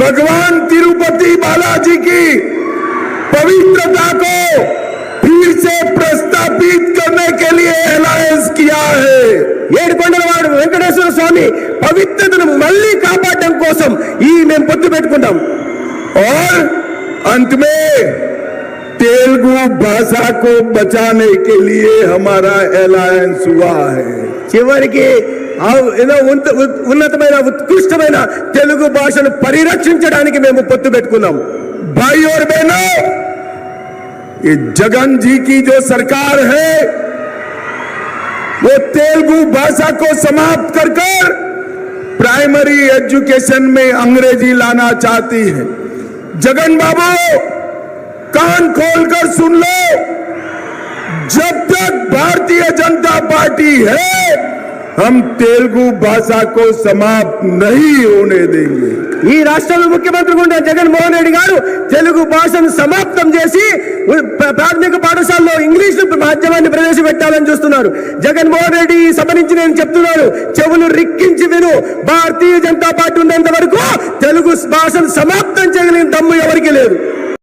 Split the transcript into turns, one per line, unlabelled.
भगवान तिरुपति बालाजी की पवित्रता को फिर से प्रस्तापित करने के लिए अलायंस किया है। ఏడుకొండలవాడు వెంకటేశ్వర స్వామి పవిత్రతను మళ్ళీ కాపాడడం కోసం ఈ మేము పొత్తు పెట్టుకుంటాం। और अंत में तेलुगु भाषा को बचाने के लिए हमारा अलायंस हुआ है। చివరికి ఏదో ఉన్నతమైన ఉత్కృష్టమైన తెలుగు భాషను పరిరక్షించడానికి మేము పొత్తు పెట్టుకున్నాం। भाई और बहनों, ये जगन जी की जो सरकार है वो तेलुगु भाषा को समाप्त कर प्राइमरी एजुकेशन में अंग्रेजी लाना चाहती है। जगन बाबू कान खोलकर सुन लो, जब तक भारतीय जनता पार्टी है हम तेलुगु भाषा को समाप्त नहीं होने देंगे। ఈ రాష్ట్రంలో ముఖ్యమంత్రిగా ఉన్న జగన్మోహన్ రెడ్డి గారు తెలుగు భాషను సమాప్తం చేసి ప్రాథమిక పాఠశాలలో ఇంగ్లీష్ మాధ్యమాన్ని ప్రవేశపెట్టాలని చూస్తున్నారు। జగన్మోహన్ రెడ్డి ఈ సభ నుంచి నేను చెప్తున్నాను, చెవులు రిక్కించి విను, భారతీయ జనతా పార్టీ ఉన్నంత వరకు తెలుగు భాషను సమాప్తం చేయగలిగిన దమ్ము ఎవరికీ లేదు।